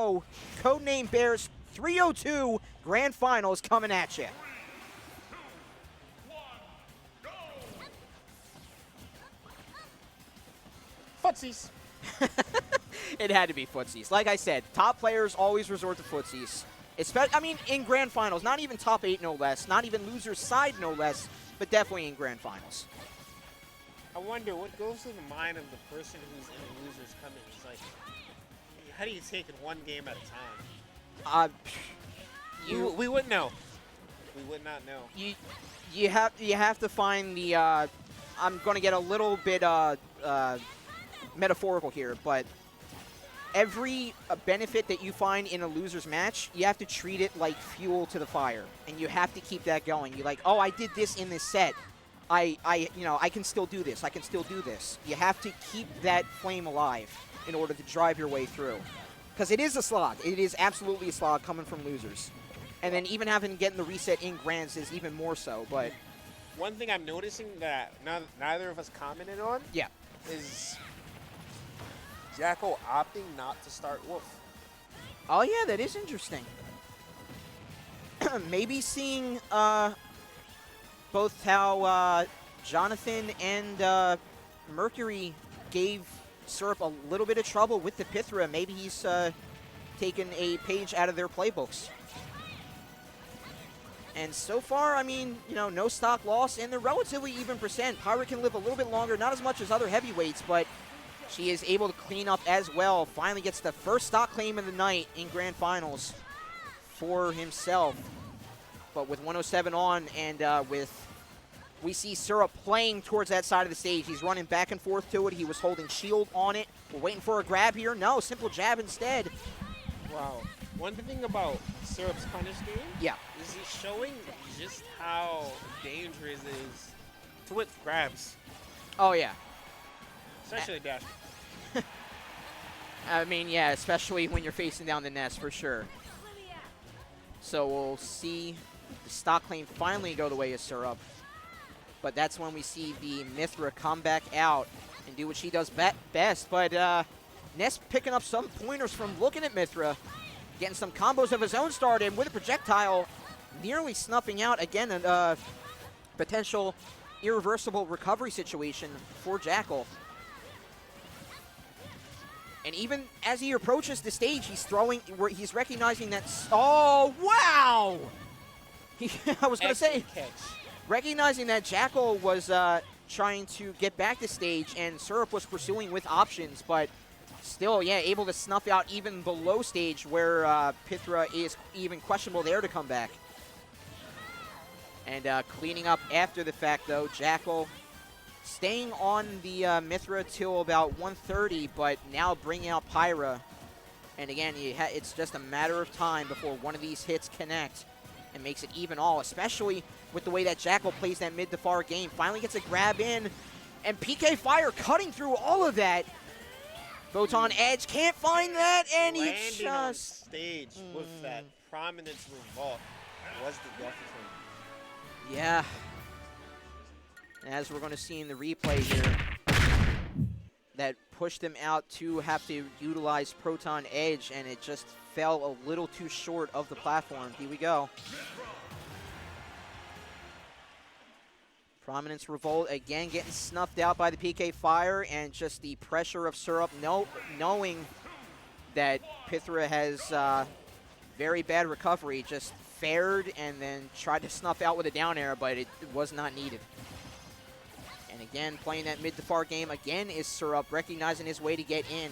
go. Codename Bears 302 Grand Finals coming at you. Footsies. It had to be footsies. Like I said, top players always resort to footsies. I mean, in Grand Finals, not even top 8 no less, not even loser's side no less, but definitely in Grand Finals. I wonder what goes through the mind of the person who's in the loser's coming. It's like, how do you take it one game at a time? We wouldn't know. We would not know. You have to find the. I'm going to get a little bit metaphorical here, but every benefit that you find in a loser's match, you have to treat it like fuel to the fire, and you have to keep that going. You're like, oh, I did this in this set. I can still do this. I can still do this. You have to keep that flame alive in order to drive your way through, because it is a slog. It is absolutely a slog coming from losers, and then even having to get the reset in grands is even more so. But one thing I'm noticing that neither of us commented on, is Jakal opting not to start Wolf. Oh yeah, that is interesting. Maybe seeing both how Jonathan and Mercury gave Syrup a little bit of trouble with the Pythra. Maybe he's taken a page out of their playbooks. And so far, I mean, no stock loss, and they're relatively even percent. Pyra can live a little bit longer, not as much as other heavyweights, but she is able to clean up as well. Finally gets the first stock claim of the night in Grand Finals for himself. But with 107 on, and we see Syrup playing towards that side of the stage. He's running back and forth to it. He was holding shield on it. We're waiting for a grab here. No, simple jab instead. Wow. One thing about Syrup's punish game is he's showing just how dangerous it is to whip grabs. Oh, yeah. Especially dash. I mean, yeah, especially when you're facing down the nest, for sure. So we'll see the stock claim finally go the way of Syrup. But that's when we see the Mythra come back out and do what she does best. But Ness picking up some pointers from looking at Mythra, getting some combos of his own started with a projectile, nearly snuffing out, again, a potential irreversible recovery situation for Jakal. And even as he approaches the stage, he's recognizing that, oh, wow! I was going to say, recognizing that Jakal was trying to get back to stage and Syrup was pursuing with options, but still, yeah, able to snuff out even below stage where Pythra is even questionable there to come back. And cleaning up after the fact, though, Jakal staying on the Mythra till about 130, but now bringing out Pyra. And again, it's just a matter of time before one of these hits connect and makes it even all, especially with the way that Jakal plays that mid to far game. Finally gets a grab in, and PK Fire cutting through all of that. Photon Edge can't find that, and he just... on stage with that prominence revolt was the death of him. Yeah. As we're going to see in the replay here, that pushed him out to have to utilize Proton Edge, and it just fell a little too short of the platform. Here we go. Prominence Revolt again getting snuffed out by the PK Fire, and just the pressure of Syrup knowing that Pythra has very bad recovery, just fared and then tried to snuff out with a down air, but it was not needed. And again, playing that mid to far game again is Syrup, recognizing his way to get in.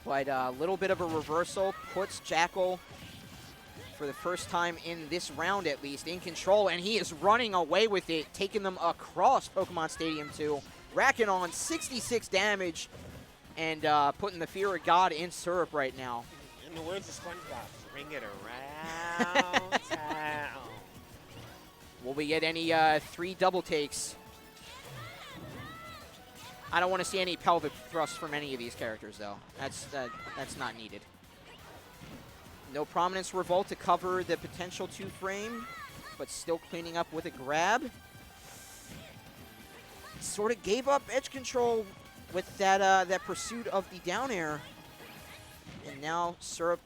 But a little bit of a reversal puts Jakal, for the first time in this round at least, in control, and he is running away with it, taking them across Pokemon Stadium 2, racking on 66 damage, and putting the fear of God in Syrup right now. In the words of SpongeBob, bring it around town. Will we get any 3 double takes? I don't want to see any pelvic thrusts from any of these characters, though. That's not needed. No Prominence Revolt to cover the potential 2-frame, but still cleaning up with a grab. Sort of gave up edge control with that pursuit of the down air. And now Syrup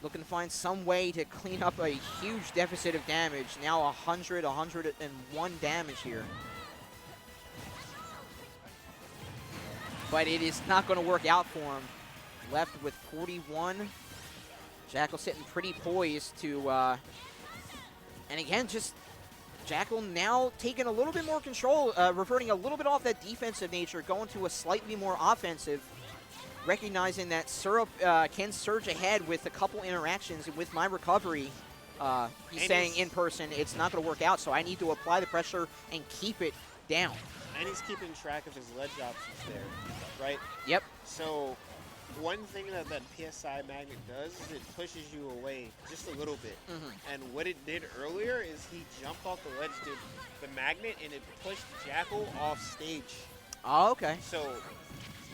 looking to find some way to clean up a huge deficit of damage. Now 101 damage here. But it is not going to work out for him. Left with 41. Jakal sitting pretty poised to, and again, just Jakal now taking a little bit more control, reverting a little bit off that defensive nature, going to a slightly more offensive, recognizing that Syrup can surge ahead with a couple interactions. And with my recovery, he's saying in person, it's not going to work out, so I need to apply the pressure and keep it down. And he's keeping track of his ledge options there, right? Yep. So one thing that PSI magnet does is it pushes you away just a little bit. And what it did earlier is he jumped off the ledge, did the magnet, and it pushed Jakal off stage. Oh, okay. So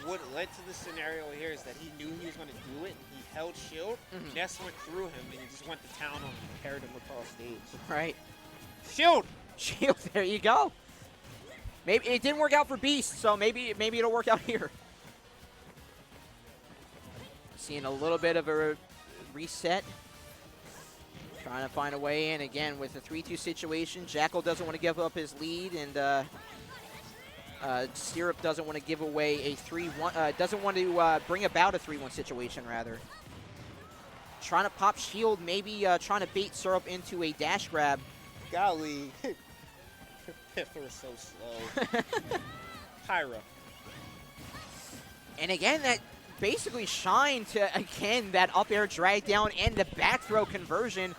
what led to the scenario here is that he knew he was going to do it. He held shield, Ness went through him, and he just went to town on him and carried him across stage. Right. Shield! Shield, there you go. Maybe it didn't work out for Beast, so maybe it'll work out here. Seeing a little bit of a reset. Trying to find a way in again with a 3-2 situation. Jakal doesn't want to give up his lead, and Syrup doesn't want to give away a 3-1. Doesn't want to bring about a 3-1 situation, rather. Trying to pop shield, maybe trying to bait Syrup into a dash grab. Golly. Pithra is so slow. Pyra. And again, that basically shined to, again, that up air drag down and the back throw conversion.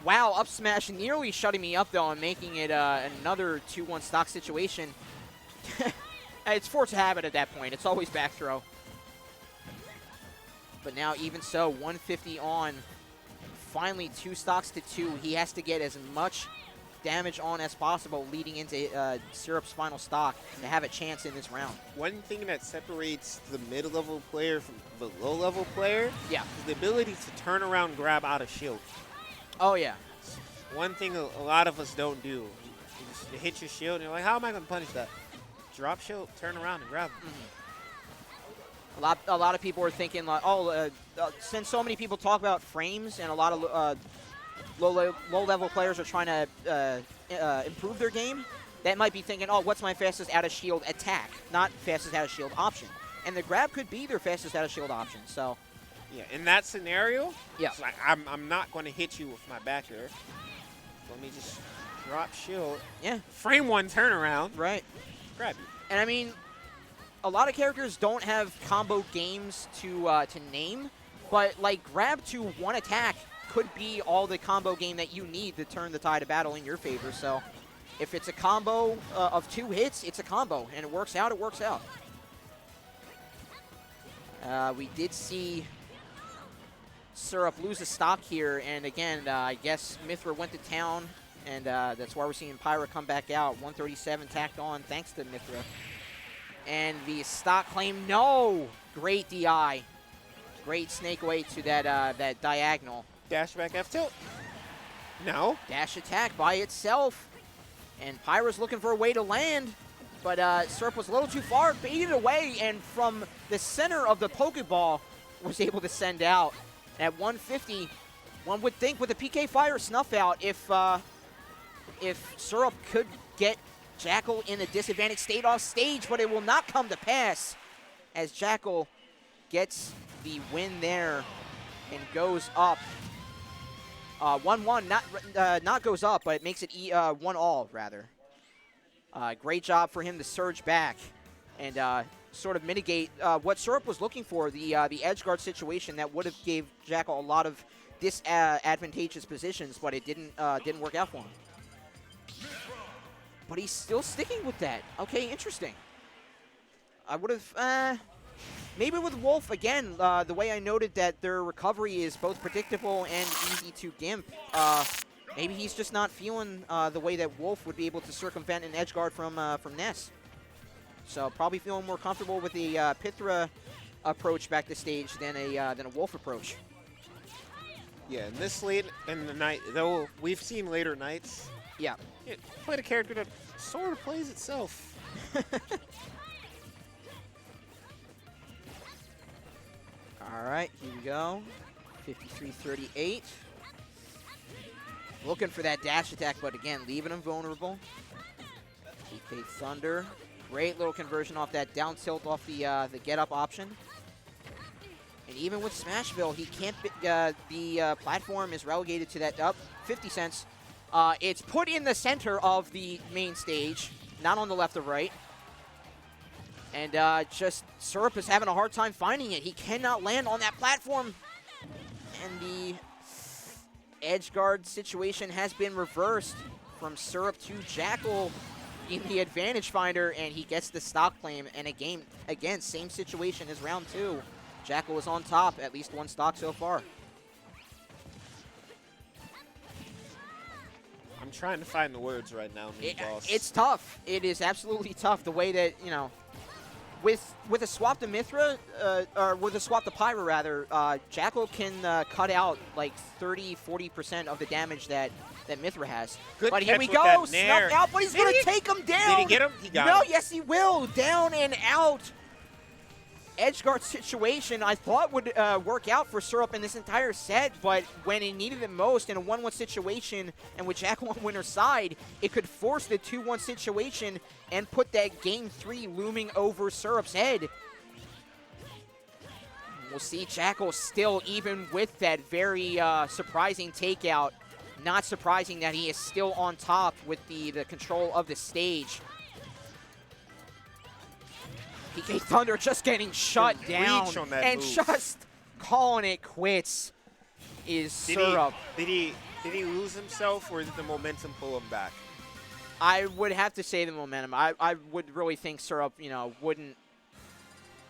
Wow, up smash nearly shutting me up, though, and making it another 2-1 stock situation. It's force of habit at that point. It's always back throw. But now, even so, 150 on. Finally, 2 stocks to 2. He has to get as much damage on as possible leading into Syrup's final stock to have a chance in this round. One thing that separates the mid-level player from the low-level player is the ability to turn around, grab out of shield. Oh, yeah. One thing a lot of us don't do. You just hit your shield and you're like, how am I going to punish that? Drop shield, turn around and grab it. A lot of people are thinking, like, since so many people talk about frames and a lot of low-level players are trying to improve their game, that might be thinking, oh, what's my fastest out-of-shield attack, not fastest out-of-shield option. And the grab could be their fastest out-of-shield option, so. Yeah, in that scenario, it's like, I'm not going to hit you with my back air. Let me just drop shield. Yeah. Frame 1 turnaround. Right. Grab you. And I mean, a lot of characters don't have combo games to name, but like grab to one attack could be all the combo game that you need to turn the tide of battle in your favor. So if it's a combo of 2 hits, it's a combo, and it works out, it works out. We did see Syrup lose a stock here, and again, I guess Mithra went to town, and that's why we're seeing Pyra come back out. 137 tacked on thanks to Mithra. And the stock claim, no! Great DI. Great snake away to that diagonal. Dash back F tilt. No. Dash attack by itself. And Pyra's looking for a way to land, but Syrup was a little too far, baited away, and from the center of the Pokeball was able to send out. At 150, one would think with a PK Fire snuff out, if Syrup could get Jakal in a disadvantaged state off stage, but it will not come to pass as Jakal gets the win there and goes up 1-1. Not goes up, but it makes it 1-all rather. Great job for him to surge back and sort of mitigate what Syrup was looking for, the edge guard situation that would have gave Jakal a lot of disadvantageous positions, but it didn't work out for him. But he's still sticking with that. Okay, interesting. I would have, maybe with Wolf, again, the way I noted that their recovery is both predictable and easy to gimp, maybe he's just not feeling the way that Wolf would be able to circumvent an edge guard from Ness. So probably feeling more comfortable with the Pithra approach back to stage than a Wolf approach. Yeah, and this late in the night, though we've seen later nights. Yeah. It played a character that sort of plays itself. All All right, here we go. 53-38. Looking for that dash attack, but again, leaving him vulnerable. PK Thunder. Great little conversion off that down tilt off the get-up option. And even with Smashville, he can't. The platform is relegated to that up 50 cents. It's put in the center of the main stage, not on the left or right. And just Syrup is having a hard time finding it. He cannot land on that platform. And the edge guard situation has been reversed from Syrup to Jakal in the advantage finder, and he gets the stock claim. And again, same situation as round 2. Jakal is on top, at least one stock so far. I'm trying to find the words right now, boss. It's tough. It is absolutely tough. The way that, you know, with a swap to Mithra, or with a swap to Pyra rather, Jakal can cut out like 30-40% of the damage that Mithra has. Good but here we catch go, with that nair. snuffed out, but he's going to take him down. Did he get him? He got him. Yes, he will. Down and out. Edgeguard situation I thought would work out for Syrup in this entire set, but when he needed it most in a 1-1 situation and with Jakal on winner's side, it could force the 2-1 situation and put that game 3 looming over Syrup's head. We'll see Jakal still, even with that very surprising takeout, not surprising that he is still on top with the control of the stage. PK Thunder just getting shut down and move. Just calling it quits is Syrup. Did he lose himself, or did the momentum pull him back? I would have to say the momentum. I would really think Syrup, you know, wouldn't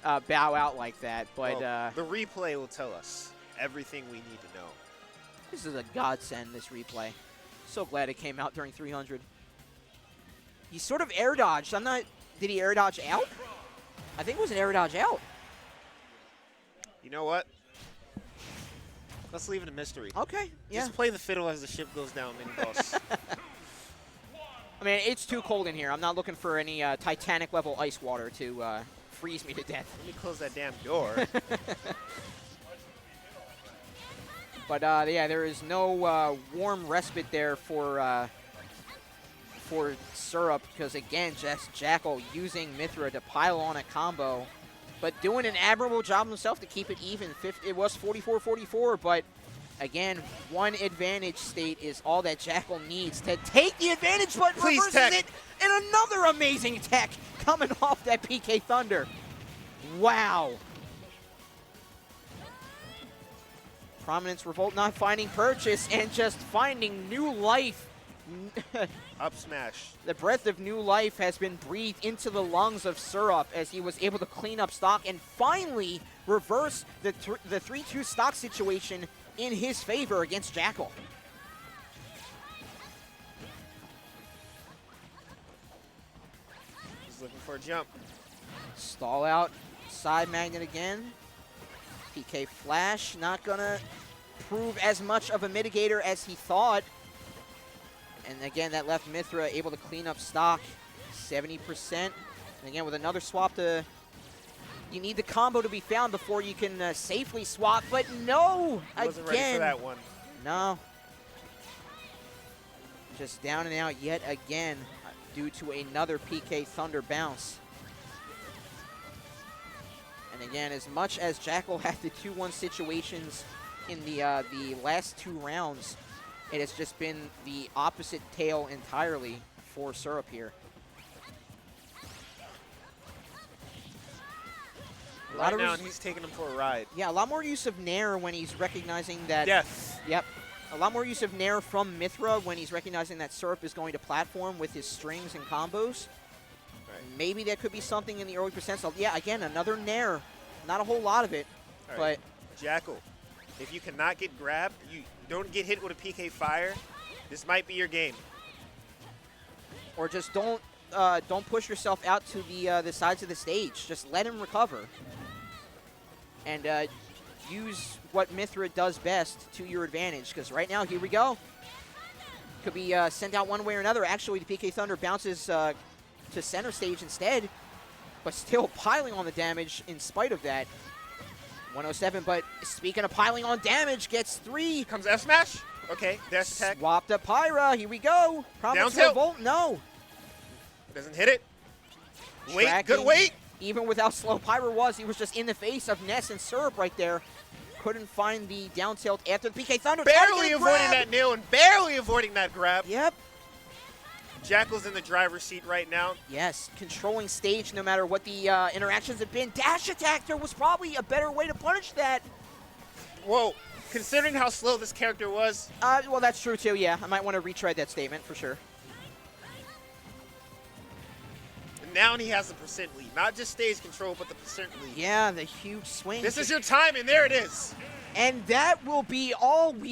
bow out like that. But well, the replay will tell us everything we need to know. This is a godsend, this replay. So glad it came out during 300. He sort of air dodged. Did he air dodge out? I think it was an air dodge out. You know what? Let's leave it a mystery. Okay, yeah. Just play the fiddle as the ship goes down, mini boss. I mean, it's too cold in here. I'm not looking for any Titanic-level ice water to freeze me to death. Let me close that damn door. But, yeah, there is no warm respite there for Syrup, because again, just Jakal using Mithra to pile on a combo, but doing an admirable job himself to keep it even. It was 44-44, but again, one advantage state is all that Jakal needs to take the advantage, but reverses it, and another amazing tech coming off that PK Thunder. Wow. Prominence Revolt not finding purchase and just finding new life. Up smash. The breath of new life has been breathed into the lungs of Syrup as he was able to clean up stock and finally reverse the 3-2 stock situation in his favor against Jakal. He's looking for a jump. Stall out, side magnet again. PK Flash not gonna prove as much of a mitigator as he thought. And again, that left Mithra able to clean up stock, 70%. And again, with another swap you need the combo to be found before you can safely swap, but no, he wasn't ready for that one. No. Just down and out yet again due to another PK Thunder bounce. And again, as much as Jakal had the 2-1 situations in the last 2 rounds, it has just been the opposite tale entirely for Syrup here. Right now, he's taking him for a ride. Yeah, a lot more use of Nair when he's recognizing that. Yes. Yep. A lot more use of Nair from Mithra when he's recognizing that Syrup is going to platform with his strings and combos. Right. Maybe that could be something in the early percent. So yeah, again, another Nair. Not a whole lot of it, but Jakal, if you cannot get grabbed, you don't get hit with a PK Fire, this might be your game. Or just don't push yourself out to the sides of the stage. Just let him recover. And use what Mithra does best to your advantage. Because right now, here we go. Could be sent out one way or another. Actually, the PK Thunder bounces to center stage instead. But still piling on the damage in spite of that. 107, but speaking of piling on damage, gets 3. Comes F smash. Okay, dash attack. Swapped up Pyra. Here we go. Probably Down tilt. Volt. No. Doesn't hit it. Wait, Tracking. good wait. Even with how slow Pyra was, he was just in the face of Ness and Syrup right there. Couldn't find the down tilt after the PK Thunder. Barely avoiding that nail and barely avoiding that grab. Yep. Jakal's in the driver's seat right now. Yes, controlling stage no matter what the interactions have been. Dash attack there was probably a better way to punish that. Whoa, considering how slow this character was. Well, that's true too, yeah. I might want to retread that statement for sure. And now he has the percent lead. Not just stage control, but the percent lead. Yeah, the huge swing. This is your time, and there it is. And that will be all we